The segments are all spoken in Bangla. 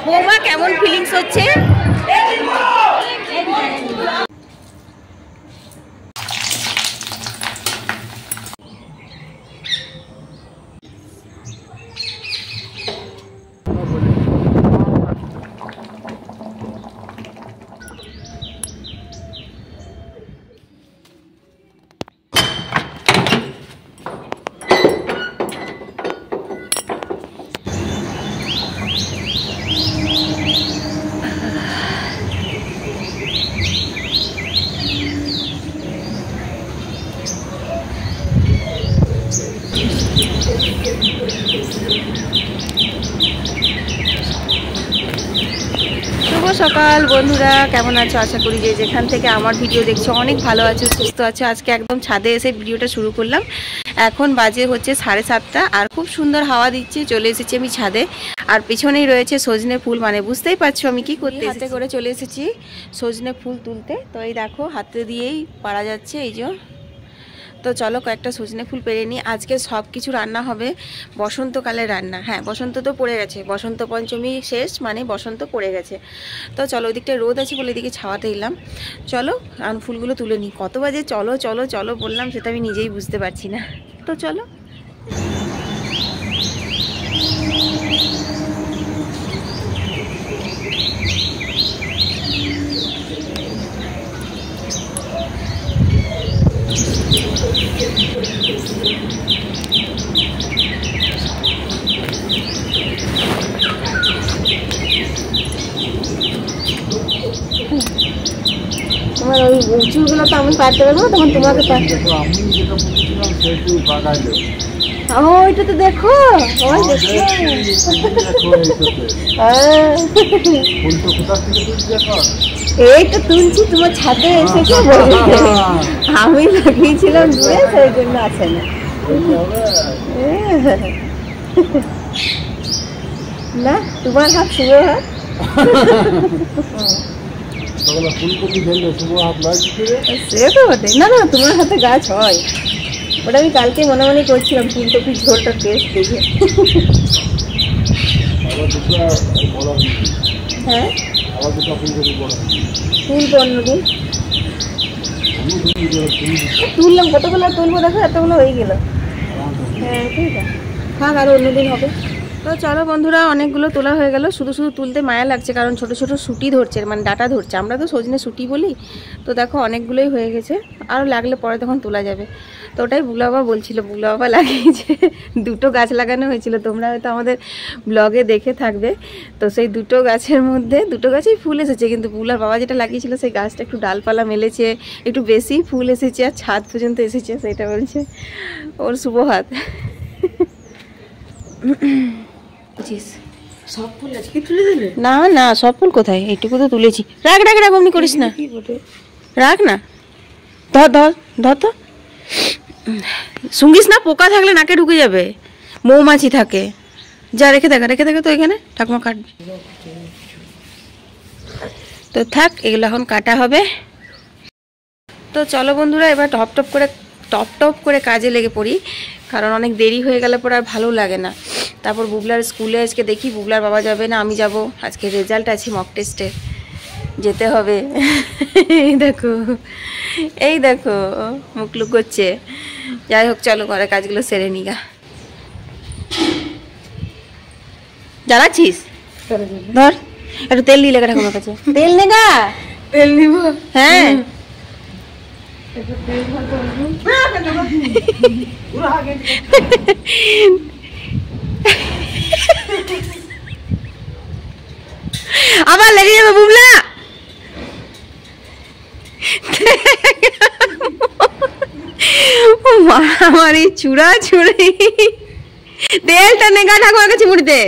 বৌমা কেমন ফিলিংস হচ্ছে? সকাল বন্ধুরা, কেমন আছো? আশা করি যে যেখান থেকে আমার ভিডিও দেখছো অনেক ভালো আছো, সুস্থ আছো। আজকে একদম ছাদে এসে ভিডিওটা শুরু করলাম। এখন বাজে হচ্ছে 7:30 আর খুব সুন্দর হাওয়া দিচ্ছে। চলে এসেছি আমি ছাদে, আর পিছনেই রয়েছে সজনে ফুল। মানে বুঝতেই পারছো আমি কি করতে, হাতে করে চলে এসেছি সজনে ফুল তুলতে। তো এই দেখো হাতে দিয়েই পারা যাচ্ছে, এই যে। তো চলো কয়েকটা সজনে ফুল পেরে নিই। আজকে সব কিছু রান্না হবে বসন্তকালের রান্না। হ্যাঁ, বসন্ত তো পড়ে গেছে, বসন্ত পঞ্চমী শেষ, মানে বসন্ত পড়ে গেছে। তো চলো, ওইদিকটা রোদ আছে বলে এদিকে ছাওয়াতে এলাম। চলো ফুলগুলো তুলে নিই। কত বাজে চলো চলো চলো বললাম, সেটা আমি নিজেই বুঝতে পারছি না। তো চলো। তোমার ওই চুলগুলো তো আমি পারতে পারবো না, তখন তোমাকে ওইটা তো দেখো, এই তো তুলছি, তোমার ছাদে এসেছে আমি লাগিয়েছিলাম দূরে, সেই জন্য আসে না। না, তোমার হাত শুভ হাত। না না, তোমার হাতে গাছ হয়, ওটা আমি কালকে মনে মনে করছিলাম ফুলকপির ঝোলটা টেস্ট দেখে। হ্যাঁ, তুলবো অন্যদিন। তুললাম, কতগুলো তুলবো দেখো, এতগুলো হয়ে গেল। হ্যাঁ ঠিক আছে, থাক, আরো অন্যদিন হবে। তো চলো বন্ধুরা, অনেকগুলো তোলা হয়ে গেল। শুধু শুধু তুলতে মায়া লাগছে, কারণ ছোট ছোট সুটি ধরছে, মানে ডাটা ধরছে। আমরা তো সজনে সুটি বলি। তো দেখো অনেকগুলোই হয়ে গেছে, আরও লাগলে পরে তখন তোলা যাবে। তো ওটাই বুগলা বাবা বলছিল, বুগলা বাবা লাগিয়েছে, দুটো গাছ লাগানো হয়েছিল, তোমরা হয়তো আমাদের ব্লগে দেখে থাকবে। তো সেই দুটো গাছের মধ্যে দুটো গাছেই ফুল এসেছে, কিন্তু বুগলার বাবা যেটা লাগিয়েছিল সেই গাছটা একটু ডালপালা মেলেছে, একটু বেশি ফুল এসেছে, আর ছাদ পর্যন্ত এসেছে, সেটা বলছে ওর শুভ হাত। সব ফুল আজকে তুলে দিলে? না না, সব ফুল কোথায়, এইটুকু তো তুলেছি। রাখ রাখ রাখ, অমনি করিস না, রাখ না, ধর ধর ধর তো, শুঙ্গিস না, পোকা থাকলে নাকে ঢুকে যাবে, মৌমাছি থাকে। যা রেখে দেখা, রেখে দেখা তো এখানে, ঠাকুমা কাটবে। তো থাক, এগুলো এখন কাটা হবে। তো চলো বন্ধুরা, এবার টপ টপ করে কাজে লেগে পড়ি, কারণ অনেক দেরি হয়ে গেলে পরে আর ভালো লাগে না। তারপর বুবলার স্কুলে আজকে দেখি, বুবলার বাবা যাবে না আমি যাব। আজকে রেজাল্ট আছে মক টেস্টে, যেতে হবে। এই দেখো মুখ লুক করছে। যাই হোক, চলো ঘরের কাজগুলো সেরে নিগা। জ্বালাচ্ছিস? ধর একটু তেল নিয়ে লেগে ঠাকুমার কাছে, তেল নেগা, তেল নিব। হ্যাঁ, আবার লেগে যাবে বুবলা। আমার এই চূড়া ছুড়ে তেলটা নেগা ঠাকুমার কাছে মুড়িতে।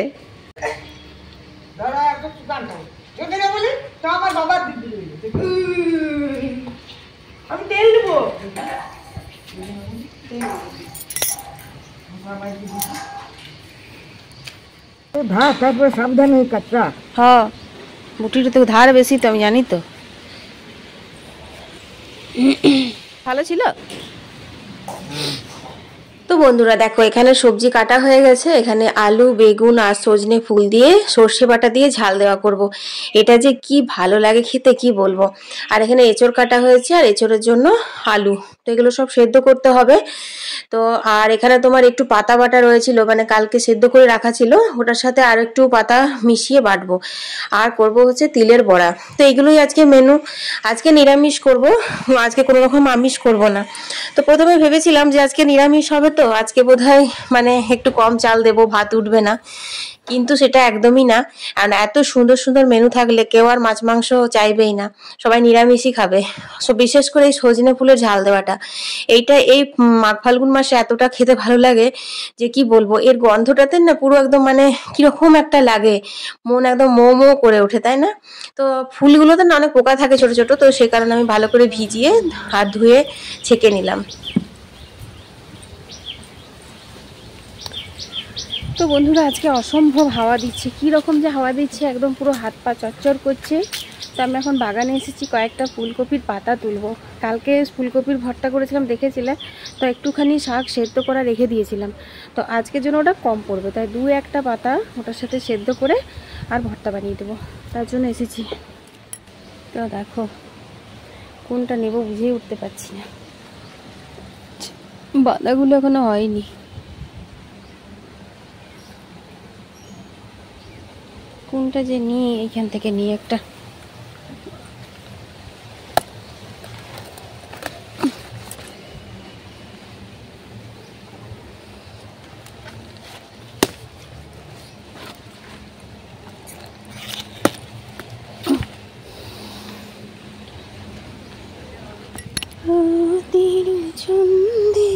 আমি তেল দেবো, ধার তারপরে সাবধানে কাটটা। হ্যাঁ, বুটিটা তো ধার বেশি, তো আমি জানি। তো ভালো ছিল। তো বন্ধুরা দেখো এখানে সবজি কাটা হয়ে গেছে, এখানে আলু বেগুন আর সজনে ফুল দিয়ে সর্ষে বাটা দিয়ে ঝাল দেওয়া করব। এটা যে কি ভালো লাগে খেতে কি বলবো। আর এখানে এঁচড় কাটা হয়েছে আর এঁচড়ের জন্য আলু, তো এগুলো সব সেদ্ধ করতে হবে। তো আর এখানে তোমার একটু পাতা বাটা রয়েছিল, মানে কালকে সেদ্ধ করে রাখা ছিল, ওটার সাথে আর একটু পাতা মিশিয়ে বাটবো। আর করব হচ্ছে তিলের বড়া। তো এগুলোই আজকে মেনু। আজকে নিরামিষ করব, আজকে কোনো রকম আমিষ করব না। তো প্রথমে ভেবেছিলাম যে আজকে নিরামিষ হবে, তো আজকে বোধহয় মানে একটু কম চাল দেবো, ভাত উঠবে না, কিন্তু সেটা একদমই না। আর এত সুন্দর সুন্দর মেনু থাকলে কেউ আর মাছ মাংস চাইবেই না, সবাই নিরামিষই খাবে। সো বিশেষ করে এই সজনে ফুলের ঝাল দেওয়াটা, এইটা এই মাঘ ফাল্গুন মাসে এতটা খেতে ভালো লাগে যে কি বলবো। এর গন্ধটাতে না পুরো একদম মানে কিরকম একটা লাগে, মন একদম মো মো করে ওঠে, তাই না? তো ফুলগুলোতে না অনেক পোকা থাকে ছোট ছোট, তো সেই কারণে আমি ভালো করে ভিজিয়ে আর ধুয়ে ছেঁকে নিলাম। তো বন্ধুরা আজকে অসম্ভব হাওয়া দিচ্ছে, কি রকম যে হাওয়া দিচ্ছে, একদম পুরো হাত পা চচ্চর করছে। তো আমি এখন বাগানে এসেছি কয়েকটা ফুলকপির পাতা তুলবো। কালকে ফুলকপির ভর্তা করেছিলাম দেখেছিলে, তো একটুখানি শাক সেদ্ধ করা রেখে দিয়েছিলাম। তো আজকের জন্য ওটা কম পড়বে, তাই দু একটা পাতা ওটার সাথে সেদ্ধ করে আর ভর্তা বানিয়ে দেবো, তার জন্য এসেছি। তো দেখো কোনটা নেব বুঝেই উঠতে পারছি না, বাঁধাগুলো এখনো হয়নি। কোনটা যে নিয়ে এইখান থেকে নিয়ে একটা ছন্দে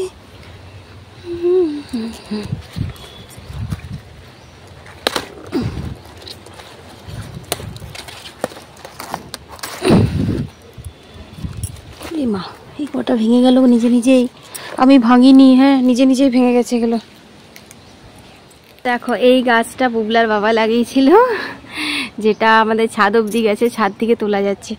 মা এই কটা ভেঙে গেল নিজে নিজেই, আমি ভাঙিনি, হ্যাঁ নিজে নিজেই ভেঙে গেছে এগুলো। দেখো এই গাছটা বুবলার বাবা লাগিয়েছিল, যেটা আমাদের ছাদ অবধি গেছে, ছাদ থেকে তোলা যাচ্ছে।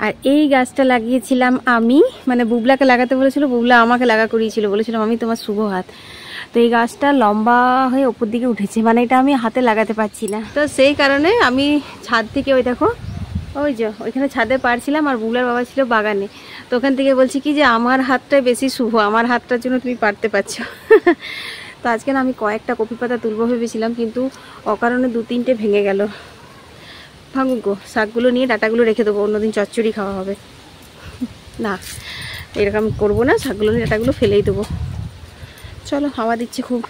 আর এই গাছটা লাগিয়েছিলাম আমি, মানে বুবলাকে লাগাতে বলেছিল, বুবলা আমাকে লাগা করিয়েছিল, বলেছিলাম আমি তোমার শুভ হাত। তো এই গাছটা লম্বা হয়ে ওপর দিকে উঠেছে, মানে এটা আমি হাতে লাগাতে পারছি না, তো সেই কারণে আমি ছাদ থেকে ওই দেখো ওই যে ওইখানে ছাদে পারছিলাম, আর বুবলার বাবা ছিল বাগানে। তো ওখান থেকে বলছি কি যে আমার হাতটাই বেশি শুভ, আমার হাতটার জন্য তুমি পারতে পারছো। তো আজকে না আমি কয়েকটা কপি পাতা তুলবো ভেবেছিলাম, কিন্তু অকারণে দু তিনটে ভেঙে গেল। ভাঙুক গো, শাকগুলো নিয়ে ডাটাগুলো রেখে দেবো, অন্যদিন চচ্চড়ি খাওয়া হবে। না এরকম করবো না, শাকগুলো নিয়ে ডাটাগুলো ফেলেই দেবো। চলো হাওয়া দিচ্ছে খুব।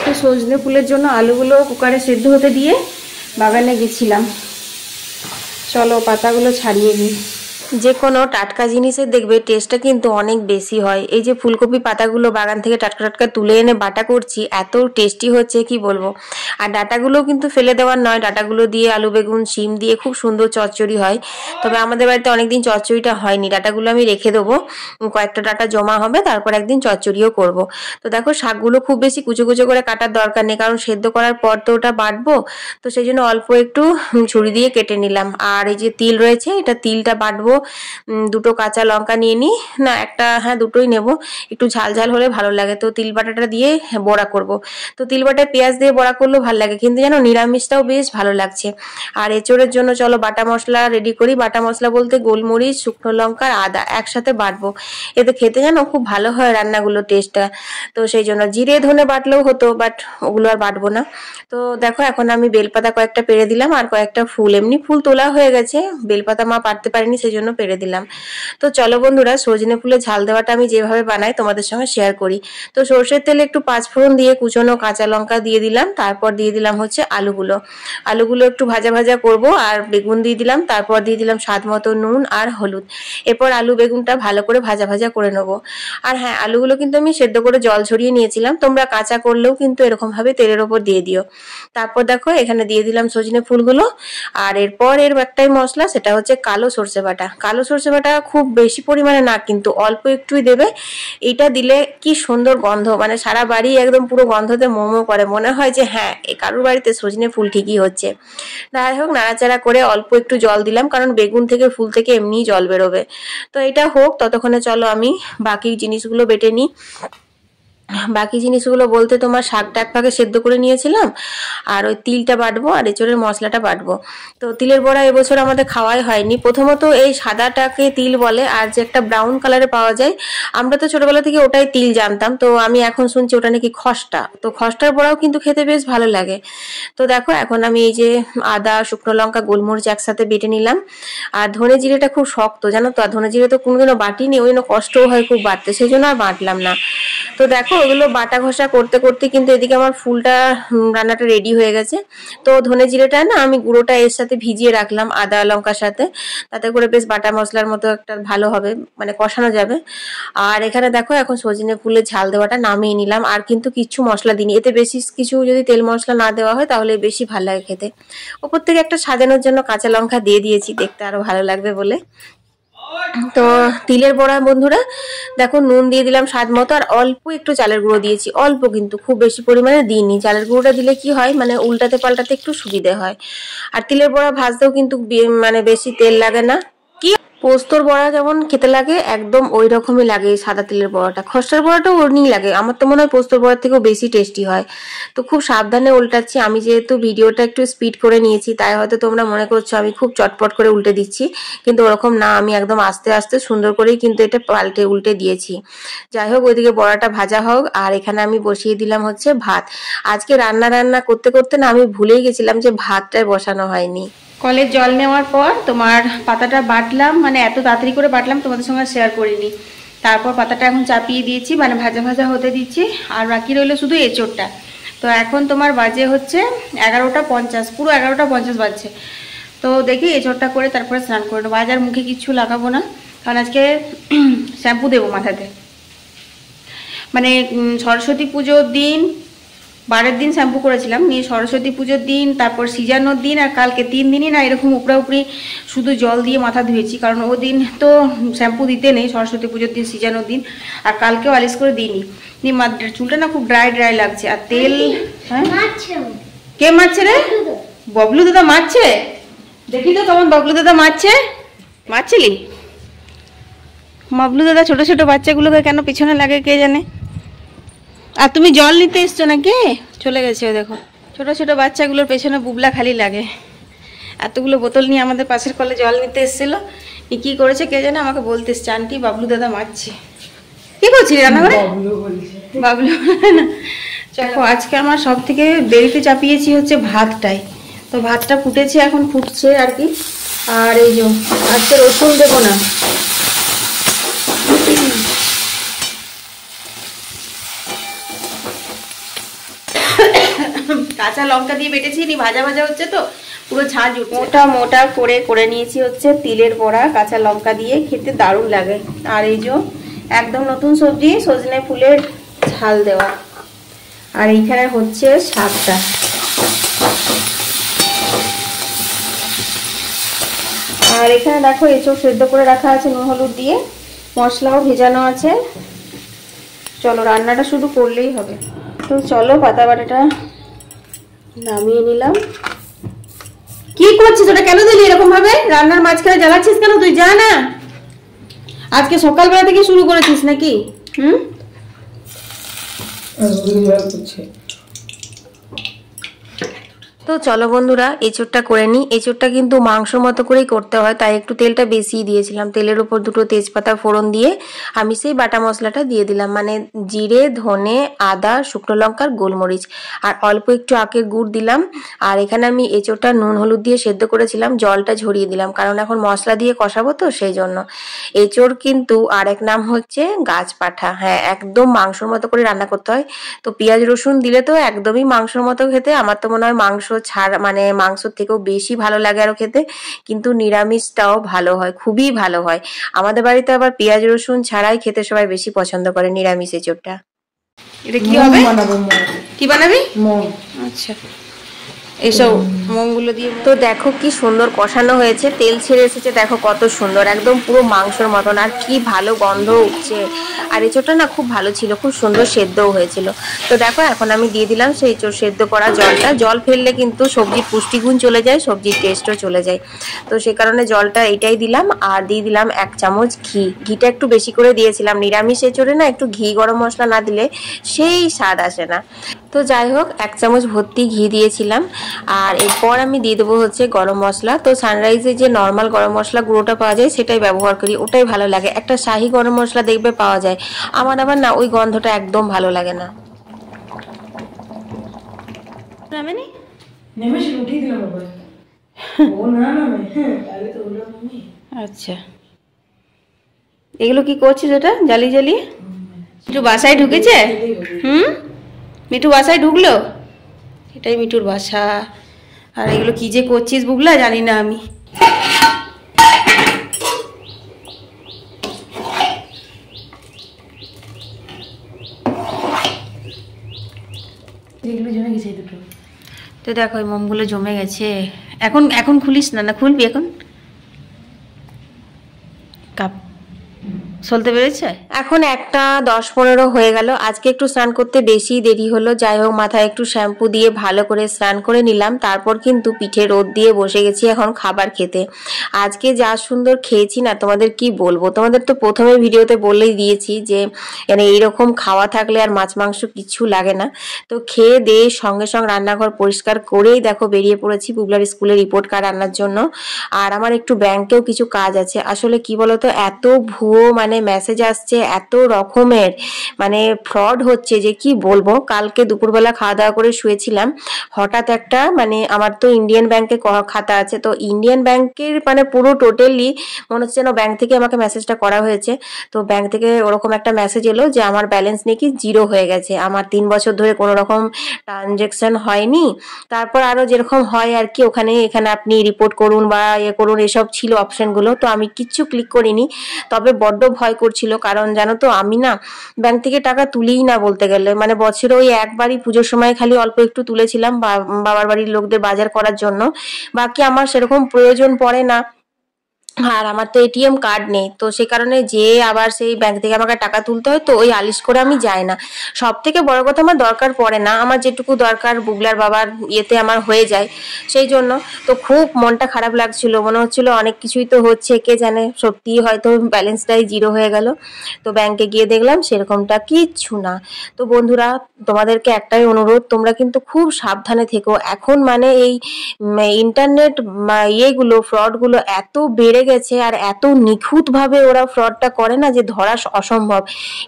তো সজনে ফুলের জন্য আলুগুলো কুকারে সেদ্ধ হতে দিয়ে বাগানে গেছিলাম। চলো পাতাগুলো ছাড়িয়ে নিই। যে কোনো টাটকা জিনিসের দেখবে টেস্টটা কিন্তু অনেক বেশি হয়। এই যে ফুলকপি পাতাগুলো বাগান থেকে টাটকা টাটকা তুলে এনে বাটা করছি, এত টেস্টি হচ্ছে কি বলবো। আর ডাটাগুলোও কিন্তু ফেলে দেওয়ার নয়, ডাটাগুলো দিয়ে আলু বেগুন শিম দিয়ে খুব সুন্দর চচ্চড়ি হয়। তবে আমাদের বাড়িতে অনেকদিন চচ্চড়িটা হয়নি, ডাটাগুলো আমি রেখে দেবো, কয়েকটা ডাটা জমা হবে, তারপর একদিন চচ্চড়িও করব। তো দেখো শাকগুলো খুব বেশি কুচো কুচো করে কাটার দরকার নেই, কারণ সেদ্ধ করার পর তো ওটা বাটবো, তো সেই জন্য অল্প একটু ছুরি দিয়ে কেটে নিলাম। আর এই যে তিল রয়েছে, এটা তিলটা বাটবো। দুটো কাঁচা লঙ্কা নিয়ে নিই, না একটা, হ্যাঁ দুটোই নেব, একটু ঝাল ঝাল হলে ভালো লাগে। তো তিল বাটাটা দিয়ে বড়া করব। তো তিল বাটায় পেঁয়াজ দিয়ে বড়া করলেও ভালো লাগে, কিন্তু জানো নিরামিষটাও বেশ ভালো লাগছে। আর এঁচোড়ের জন্য চলো বাটা মশলা রেডি করি। বাটা মশলা বলতে গোলমরিচ শুকনো লঙ্কা আর আদা একসাথে বাটবো, এতে খেতে জানো খুব ভালো হয় রান্নাগুলো টেস্টটা। তো সেই জন্য জিরে ধনে বাটলেও হতো, বাট ওগুলো আর বাটবো না। তো দেখো এখন আমি বেলপাতা কয়েকটা পেরে দিলাম, আর কয়েকটা ফুল, এমনি ফুল তোলা হয়ে গেছে, বেলপাতা মা পারতে পারেনি সেই জন্য পেরে দিলাম। তো চলো বন্ধুরা সজনে ফুলের ঝাল দেওয়াটা আমি যেভাবে বানাই তোমাদের সঙ্গে শেয়ার করি। তো সর্ষের তেলে একটু পাঁচফোড়ন দিয়ে কুচনো কাঁচা লঙ্কা দিয়ে দিলাম, তারপর দিয়ে দিলাম হচ্ছে আলুগুলো একটু ভাজা ভাজা করব, আর বেগুন দিয়ে দিলাম, তারপর দিয়ে দিলাম স্বাদ মতো নুন আর হলুদ। এরপর আলু বেগুনটা ভালো করে ভাজা ভাজা করে নেবো। আর হ্যাঁ আলুগুলো কিন্তু আমি সেদ্ধ করে জল ঝরিয়ে নিয়েছিলাম, তোমরা কাঁচা করলেও কিন্তু এরকম ভাবে তেলের ওপর দিয়ে দিও। তারপর দেখো এখানে দিয়ে দিলাম সজনে ফুলগুলো। আর এরপর এর একটাই মশলা, সেটা হচ্ছে কালো সর্ষে বাটা। কালো সর্ষে বাটা খুব বেশি পরিমাণে না, কিন্তু অল্প একটুই দেবে। এটা দিলে কি সুন্দর গন্ধ, মানে সারা বাড়ি একদম পুরো গন্ধতে মোমো করে, মনে হয় যে হ্যাঁ এই কারুর বাড়িতে সজনে ফুল ঠিকই হচ্ছে। যাই হোক, নাড়াচাড়া করে অল্প একটু জল দিলাম, কারণ বেগুন থেকে ফুল থেকে এমনিই জল বেরোবে। তো এটা হোক, ততক্ষণে চলো আমি বাকি জিনিসগুলো বেটে নিই। বাকি জিনিসগুলো বলতে তোমার শাকটা এক পাকে সেদ্ধ করে নিয়েছিলাম, আর ওই তিলটা বাটবো আর এঁচোড়ের মশলাটা বাটবো। তো তিলের বড়া এবছর আমাদের খাওয়াই হয়নি। প্রথমত এই সাদাটাকে তিল বলে, আর যে একটা ব্রাউন কালারে পাওয়া যায়, আমরা তো ছোটবেলা থেকে ওটাই তিল জানতাম। তো আমি এখন শুনছি ওটা নাকি খসটা। তো খসটার বড়াও কিন্তু খেতে বেশ ভালো লাগে। তো দেখো এখন আমি এই যে আদা, শুকনো লঙ্কা, গোলমরিচ একসাথে বেটে নিলাম। আর ধনে জিরেটা খুব শক্ত জানো তো, আর ধনে জিরে তো কোনোদিনও বাটিনি, ওই জন্য কষ্টও হয় খুব বাটতে, সেই জন্য আর বাটলাম না। তো দেখো ওগুলো বাটা ঘষা করতে করতে কিন্তু এদিকে আমার ফুলটা রান্নাটা রেডি হয়ে গেছে। তো ধনে জিরেটা না আমি গুঁড়োটা এর সাথে ভিজিয়ে রাখলাম আদা লঙ্কার সাথে, তাতে করে বেশ বাটা মশলার মতো একটা ভালো হবে, মানে কষানো যাবে। আর এখানে দেখো এখন সজনে ফুলের ঝাল দেওয়াটা নামিয়ে নিলাম, আর কিন্তু কিছু মশলা দিইনি। এতে বেশি কিছু যদি তেল মশলা না দেওয়া হয় তাহলে বেশি ভালো লাগে খেতে। ওপর থেকে একটা সাজানোর জন্য কাঁচা লঙ্কা দিয়ে দিয়েছি, দেখতে আরো ভালো লাগবে বলে। তো তিলের বড়া বন্ধুরা দেখো নুন দিয়ে দিলাম স্বাদ মতো, আর অল্প একটু চালের গুঁড়ো দিয়েছি, অল্প, কিন্তু খুব বেশি পরিমাণে দিইনি। চালের গুঁড়োটা দিলে কি হয়, মানে উল্টাতে পাল্টাতে একটু সুবিধে হয়। আর তিলের বড়া ভাজতেও কিন্তু মানে বেশি তেল লাগে না। কি পোস্তর বড়া যেমন খেতে লাগে একদম ওই রকমই লাগে সাদা তিলের বড়াটা। খসটার বড়াটাও ওরকমই লাগে, আমার তো মনে হয় পোস্তর বড়ার থেকেও বেশি টেস্টি হয়। তো খুব সাবধানে উল্টাচ্ছি আমি, যেহেতু ভিডিওটা একটু স্পিড করে নিয়েছি তাই হয়তো তোমরা মনে করছো আমি খুব চটপট করে উল্টে দিচ্ছি, কিন্তু ওরকম না, আমি একদম আস্তে আস্তে সুন্দর করেই কিন্তু এটা পাল্টে উল্টে দিয়েছি। যাই হোক, ওইদিকে বড়াটা ভাজা হোক, আর এখানে আমি বসিয়ে দিলাম হচ্ছে ভাত। আজকে রান্না করতে করতে না আমি ভুলেই গেছিলাম যে ভাতটাই বসানো হয়নি। কলের জল নেওয়ার পর তোমার পাতাটা বাটলাম, মানে এত তাড়াতাড়ি করে বাটলাম তোমাদের সঙ্গে শেয়ার করিনি। তারপর পাতাটা এখন চাপিয়ে দিয়েছি, মানে ভাজা ভাজা হতে দিচ্ছি, আর বাকি রইলো শুধু এঁচোড়টা। তো এখন তোমার বাজে হচ্ছে 11:50, পুরো 11:50 বাজছে। তো দেখি এঁচোড়টা করে তারপরে স্নান করে নেবো। আজ আর মুখে কিচ্ছু লাগাবো না, কারণ আজকে শ্যাম্পু দেবো মাথাতে। মানে সরস্বতী পুজোর দিন, বারের দিন শ্যাম্পু করেছিলাম, নিয়ে সরস্বতী পুজোর দিন, তারপর সিজানোর দিন, আর কালকে 3 দিনই না এরকম উপরা উপরি শুধু জল দিয়ে মাথা ধুয়েছি, কারণ ও দিন তো শ্যাম্পু দিতে নেই, সরস্বতী পুজোর দিন, সিজানোর দিন, আর কালকেও আলিশ করে দিইনি। নিয়ে চুলটা না খুব ড্রাই ড্রাই লাগছে, আর তেল। হ্যাঁ কে মারছে রে? ববলু দাদা মারছে, দেখি তো কেমন ববলু দাদা মারছে। মারছিলি? ববলু দাদা ছোট ছোট বাচ্চাগুলোকে কেন পিছনে লাগে কে জানে। আর তুমি জল নিতে এসছো নাকি? চলে গেছে দেখো, ছোট ছোট বাচ্চাগুলোর পেছনে বুবলা খালি লাগে। এতগুলো বোতল নিয়ে আমাদের পাশের কলে জল নিতে এসেছিল, কি করেছে কে জানে, আমাকে বলতে এসছে আন্টি বাবলু দাদা মারছে। কি করছিলি রান্নাঘরে? বাবলু না। দেখো আজকে আমার সব থেকে দেরিতে চাপিয়েছি হচ্ছে ভাতটাই। তো ভাতটা ফুটেছে, এখন ফুটছে আর কি। আর এই যে আজকে রসুন দেবো না, কাঁচা লঙ্কা দিয়ে বেটেছি, নি ভাজা ভাজা হচ্ছে তো পুরো ঝাঁঝ উঠছে। মোটা মোটা করে নিয়েছি হচ্ছে তিলের বড়া, কাঁচা লঙ্কা দিয়ে খেতে দারুণ লাগে। আর এই যে একদম নতুন সবজি সজনে ফুলের ঝাল দেওয়া। আর এইখানে হচ্ছে শাকটা। আর এখানে দেখো এঁচোড় সেদ্ধ করে রাখা আছে নুন হলুদ দিয়ে, মশলাও ভেজানো আছে। চলো রান্নাটা শুধু করলেই হবে। তো চলো পাতা বাটাটা নামিয়ে নিলাম। কি করছিস ওটা? কেন দিলি এরকম ভাবে? রান্নার মাঝখানে জ্বালাচ্ছিস কেন? তুই যা না, আজকে সকালবেলা থেকে শুরু করেছিস নাকি? তো চলো বন্ধুরা এঁচোড়টা করে নিই। এঁচোড়টা কিন্তু মাংস মতো করেই করতে হয়, তাই একটু তেলটা বেশি দিয়েছিলাম। তেলের উপর 2টো তেজপাতা ফোড়ন দিয়ে আমি সেই বাটা মশলাটা দিয়ে দিলাম, মানে জিরে, ধনে, আদা, শুকনো লঙ্কার, গোলমরিচ, আর অল্প একটু আখের গুড় দিলাম। আর এখানে আমি এঁচোড়টা নুন হলুদ দিয়ে সেদ্ধ করেছিলাম, জলটা ঝরিয়ে দিলাম, কারণ এখন মশলা দিয়ে কষাবো তো সেই জন্য। এঁচোড় কিন্তু আরেক নাম হচ্ছে গাছ পাঠা। হ্যাঁ, একদম মাংসর মতো করে রান্না করতে হয়। তো পেঁয়াজ রসুন দিলে তো একদমই মাংসর মতো খেতে। আমার তো মনে হয় মাংস ছাড়া, মানে মাংসর থেকেও বেশি ভালো লাগে আরো খেতে, কিন্তু নিরামিষটাও ভালো হয়, খুবই ভালো হয়। আমাদের বাড়িতে আবার পেঁয়াজ রসুন ছাড়াই খেতে সবাই বেশি পছন্দ করে নিরামিষ এঁচোড়টা। এটা কি হবে? কি বানাবি? আচ্ছা, এসব মোমগুলো দিয়ে। তো দেখো কি সুন্দর কষানো হয়েছে, তেল ছেড়ে এসেছে, দেখো কত সুন্দর, একদম পুরো মাংসের মতন, আর কি ভালো গন্ধ উঠছে। আর এঁচোড়টা না খুব ভালো ছিল, খুব সুন্দর সেদ্ধও হয়েছিল। তো দেখো এখন আমি দিয়ে দিলাম সেই সেদ্ধ করা জলটা। জল ফেললে কিন্তু সবজির পুষ্টিগুণ চলে যায়, সবজির টেস্টও চলে যায়। তো সে কারণে জলটা এটাই দিলাম। আর দিয়ে দিলাম 1 চামচ ঘি। ঘিটা একটু বেশি করে দিয়েছিলাম, নিরামিষ এঁচোড়ে না একটু ঘি গরম মশলা না দিলে সেই স্বাদ আসে না। তো যাই হোক 1 চামচ ভর্তি ঘি দিয়েছিলাম। আর এরপর আমি দিয়ে দেবো হচ্ছে গরম মশলা। তো সানরাইজে যে নর্মাল গরম মশলা গুঁড়োটা পাওয়া যায় সেটাই ব্যবহার করি, ওটাই ভালো লাগে। একটা শাহি গরম মশলা দেখবে পাওয়া যায়, আমার আবার না ওই গন্ধটা একদম ভালো লাগে না। আচ্ছা, এগুলো কি করছিস ওটা জ্বালিয়ে জ্বালিয়ে? মিঠু বাসায় ঢুকেছে? মিঠু বাসায় ঢুকলো, এটাই মিঠুর বাসা। আর এগুলো কি যে করছিস বুগলা, জানি না আমি। তো দেখো ওই মোমগুলো জমে গেছে। এখন এখন খুলিস না, না খুলবি এখন? কাপ চলতে পেরেছে। এখন 1:10-15 হয়ে গেল। আজকে একটু স্নান করতে বেশি দেরি হলো। যাই হোক মাথায় একটু শ্যাম্পু দিয়ে ভালো করে স্নান করে নিলাম। তারপর কিন্তু পিঠে রোদ দিয়ে বসে গেছি এখন খাবার খেতে। আজকে যা সুন্দর খেয়েছি না, তোমাদের কি বলবো। তোমাদের তো প্রথমে ভিডিওতে বলেই দিয়েছি যে মানে এইরকম খাওয়া থাকলে আর মাছ মাংস কিছু লাগে না। তো খেয়ে দিয়ে সঙ্গে সঙ্গে রান্নাঘর পরিষ্কার করেই দেখো বেরিয়ে পড়েছি বুবলার স্কুলে রিপোর্ট কার্ড আনার জন্য। আর আমার একটু ব্যাংকেও কিছু কাজ আছে। আসলে কি বলতো, এত ভুয়ো মানে মেসেজ আসছে, এত রকমের মানে ফ্রড হচ্ছে যে কি বলবো। কালকে দুপুরবেলা খাওয়া দাওয়া করে শুয়েছিলাম, হঠাৎ একটা মানে আমার তো ইন্ডিয়ান ব্যাংকে খাতা আছে, তো ইন্ডিয়ান ব্যাংকের মানে পুরো টোটালি মনে হচ্ছে যেন ব্যাংক থেকে আমাকে মেসেজটা করা হয়েছে। তো ব্যাংক থেকে ওরকম একটা মেসেজ এলো যে আমার ব্যালেন্স নাকি 0 হয়ে গেছে। আমার 3 বছর ধরে কোনো রকম ট্রানজেকশন হয়নি। তারপর আরো যেরকম হয় আর কি, এখানে আপনি রিপোর্ট করুন বা করুন, এসব ছিল অপশনগুলো। তো আমি কিচ্ছু ক্লিক করিনি। তবে বড্ড ভয় করছিল, কারণ জানো তো আমি না ব্যাংক থেকে টাকা তুলিই না বলতে গেলে। মানে বছরে ওই একবারই পুজোর সময় খালি অল্প একটু তুলেছিলাম বাবার বাড়ির লোকদের বাজার করার জন্য, বাকি আমার সেরকম প্রয়োজন পড়ে না। আর আমার তো এটিএম কার্ড নেই, তো সে কারণে যে আবার সেই ব্যাংক থেকে আমাকে টাকা তুলতে হয়, তো ওই আলিশ করে আমি যাই না। সব থেকে বড় কথা আমার দরকার পড়ে না, আমার যেটুকু দরকার বুবলার বাবার ইয়েতে আমার হয়ে যায়, সেই জন্য। তো খুব মনটা খারাপ লাগছিল, মনে হচ্ছিল অনেক কিছুই তো হচ্ছে, কে জানে সত্যি হয়তো ব্যালেন্সটাই 0 হয়ে গেল। তো ব্যাংকে গিয়ে দেখলাম সেরকমটা কিচ্ছু না। তো বন্ধুরা তোমাদেরকে একটাই অনুরোধ, তোমরা কিন্তু খুব সাবধানে থেকো। এখন মানে এই ইন্টারনেট ইয়েগুলো ফ্রডগুলো এত বেড়ে গেছে, আর এত নিখুঁতভাবে ওরা ফ্রডটা করে না যে ধরা অসম্ভব।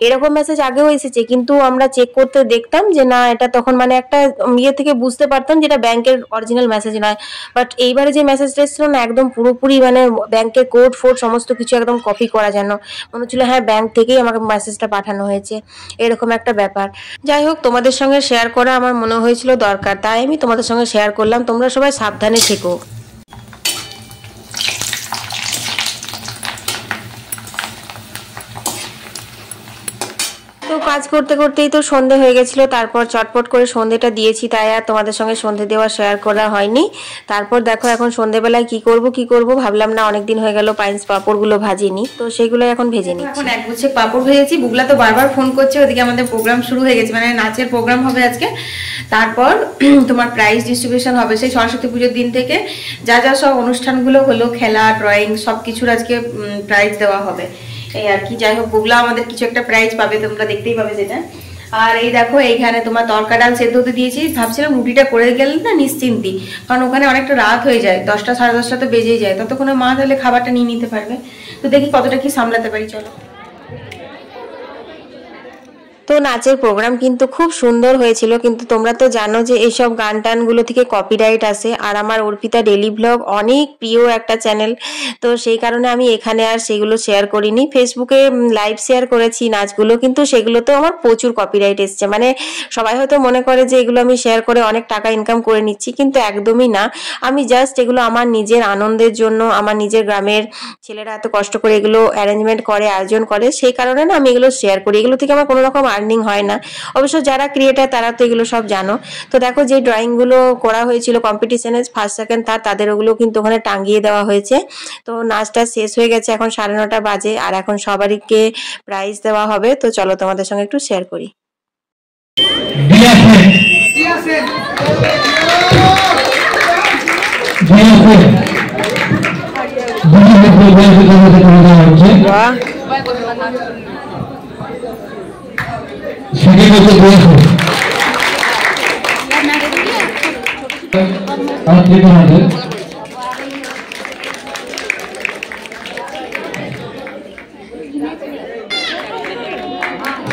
এরকম মেসেজ আগেও এসেছে, কিন্তু আমরা চেক করতে দেখতাম যে না, এটা তখন মানে একটা ইয়ে থেকে বুঝতে পারতাম যেটা ব্যাংকের অরিজিনাল মেসেজ নয়। বাট এইবারে যে মেসেজটা এসেছিল না, একদম পুরোপুরি মানে ব্যাংকের কোড ফোড সমস্ত কিছু একদম কপি করা, যেন মনে হচ্ছিল হ্যাঁ ব্যাংক থেকেই আমাকে মেসেজটা পাঠানো হয়েছে, এরকম একটা ব্যাপার। যাই হোক তোমাদের সঙ্গে শেয়ার করা আমার মনে হয়েছিল দরকার, তাই আমি তোমাদের সঙ্গে শেয়ার করলাম। তোমরা সবাই সাবধানে থেকো। তো কাজ করতে করতেই তো সন্ধে হয়ে গেছিল, তারপর চটপট করে সন্ধেটা দিয়েছি, তাই আর তোমাদের সঙ্গে সন্ধে দেওয়া শেয়ার করা হয়নি। তারপর দেখো এখন সন্ধেবেলায় কি করব ভাবলাম না, অনেকদিন হয়ে গেল পাইন্স পাঁপড়গুলো ভাজিনি, তো সেগুলো এখন ভেজে নিচ্ছি। এখন 1 গুচ্ছ পাঁপড় ভেজেছি। বুবলা তো বারবার ফোন করছে, ওদিকে আমাদের প্রোগ্রাম শুরু হয়ে গেছে, মানে নাচের প্রোগ্রাম হবে আজকে। তারপর তোমার প্রাইজ ডিস্ট্রিবিউশন হবে সেই সরস্বতী পুজোর দিন থেকে। যা যা সব অনুষ্ঠানগুলো হলো, খেলা ড্রয়িং সব কিছুর আজকে প্রাইজ দেওয়া হবে, এই আর কি। যাই হোক বুবলা আমাদের কিছু একটা প্রাইজ পাবে, তোমরা দেখতেই পাবে সেটা। আর এই দেখো এইখানে তোমার তরকা ডাল সেদ্ধ হতে দিয়েছি। ভাবছিলাম রুটিটা করে গেলে না নিশ্চিন্তি, কারণ ওখানে অনেকটা রাত হয়ে যায়, 10টা সাড়ে 10টা তো বেজেই যায়, ততক্ষণে মা তাহলে খাবারটা নিয়ে নিতে পারবে। তো দেখি কতটা কি সামলাতে পারি, চলো। তো নাচের প্রোগ্রাম কিন্তু খুব সুন্দর হয়েছিল, কিন্তু তোমরা তো জানো যে এইসব গান টানগুলো থেকে কপিরাইট আসে। আর আমার অর্পিতা ডেলি ব্লগ অনেক প্রিয় একটা চ্যানেল, তো সেই কারণে আমি এখানে আর সেগুলো শেয়ার করিনি। ফেসবুকে লাইভ শেয়ার করেছি নাচগুলো, কিন্তু সেগুলোতেও আমার প্রচুর কপিরাইট এসছে। মানে সবাই হয়তো মনে করে যে এগুলো আমি শেয়ার করে অনেক টাকা ইনকাম করে নিচ্ছি, কিন্তু একদমই না। আমি জাস্ট এগুলো আমার নিজের আনন্দের জন্য, আমার নিজের গ্রামের ছেলেরা এত কষ্ট করে এগুলো অ্যারেঞ্জমেন্ট করে, আয়োজন করে, সেই কারণে না আমি এগুলো শেয়ার করি। এগুলো থেকে আমার কোনো রকম আর্নিং হয় না। অবশ্য যারা ক্রিয়েটার তারা তো এগুলো সব জানো। তো দেখো যে ড্রয়িংগুলো করা হয়েছিল কম্পিটিশনে ফার্স্ট সেকেন্ড থার্ড, তাদের ওগুলো কিন্তু ওখানে টাঙিয়ে দেওয়া হয়েছে। তো নাচটা শেষ হয়ে গেছে, এখন 9:30 বাজে, আর এখন সবাইকে প্রাইজ দেওয়া হবে। তো চলো তোমাদের সঙ্গে একটু শেয়ার করি।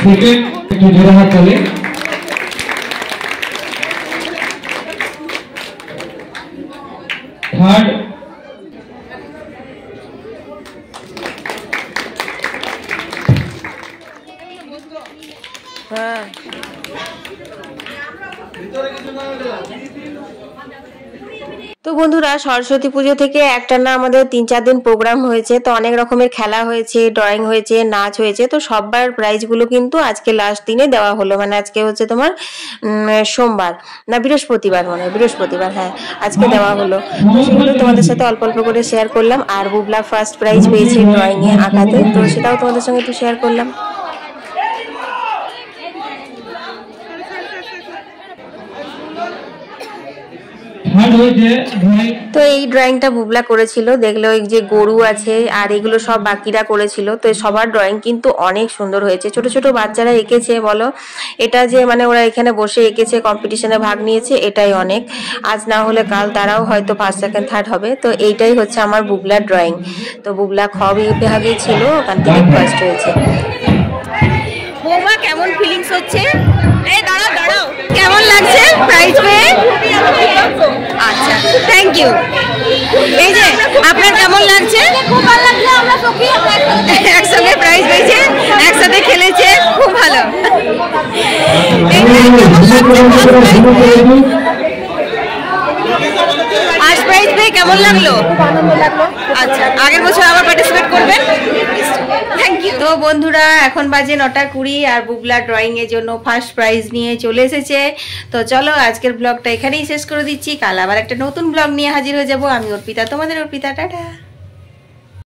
সেকেন্ড একটু জোরে হাত তালি। থার্ড হ্যাঁ তো বন্ধুরা, সরস্বতী পুজো থেকে একটানা আমাদের 3-4 দিন প্রোগ্রাম হয়েছে। তো অনেক রকমের খেলা হয়েছে, ড্রয়িং হয়েছে, নাচ হয়েছে। তো সববার প্রাইজগুলো কিন্তু আজকে লাস্ট দিনে দেওয়া হলো, মানে আজকে হচ্ছে তোমার সোমবার না বৃহস্পতিবার, মনে হয় বৃহস্পতিবার, হ্যাঁ আজকে দেওয়া হলো। তো সেগুলো তোমাদের সাথে অল্প অল্প করে শেয়ার করলাম। আর বুবলা ফার্স্ট প্রাইজ পেয়েছে ড্রয়িংয়ে, আঁকাতে, তো সেটাও তোমাদের সঙ্গে একটু শেয়ার করলাম। তো এই ড্রয়িংটা বুবলা করেছিল, দেখলে ওই যে গরু আছে আর এগুলো সব বাকিরা করেছিল। তো সবার ড্রয়িং কিন্তু অনেক সুন্দর হয়েছে, ছোট ছোট বাচ্চারা এঁকেছে। বলো এটা যে মানে ওরা এখানে বসে এঁকেছে, কম্পিটিশনে ভাগ নিয়েছে, এটাই অনেক। আজ না হলে কাল তারাও হয়তো ফার্স্ট সেকেন্ড থার্ড হবে। তো এইটাই হচ্ছে আমার বুবলার ড্রয়িং। তো বুবলা বিভাগে ছিল, ওখান থেকে ফার্স্ট হয়েছে। বৌমা কেমন ফিলিংস হচ্ছে? এই দাঁড়াও দাঁড়াও, কেমন লাগছে প্রাইজ পেয়ে? আচ্ছা, থ্যাংক ইউ। এই যে আপনার কেমন লাগছে? খুব ভালো লাগছে, আমরা সখী একসঙ্গে প্রাইজ পেয়েছে, একসাথে খেলেছে, খুব ভালো। ফার্স্ট প্রাইজ পেয়ে কেমন লাগলো? খুব আনন্দ লাগলো। আচ্ছা, আগের বছর আবার পার্টিসিপেট করবেন? Thank you. তো বন্ধুরা, এখন বাজে 9:20 আর বুবলা ড্রয়িং এর জন্য ফার্স্ট প্রাইজ নিয়ে চলে এসেছে। তো চলো আজকের ব্লগটা এখানেই শেষ করে দিচ্ছি। কাল আবার একটা নতুন ব্লগ নিয়ে হাজির হয়ে যাব। আমি অর্পিতা, তোমাদের অর্পিতা, টাটা।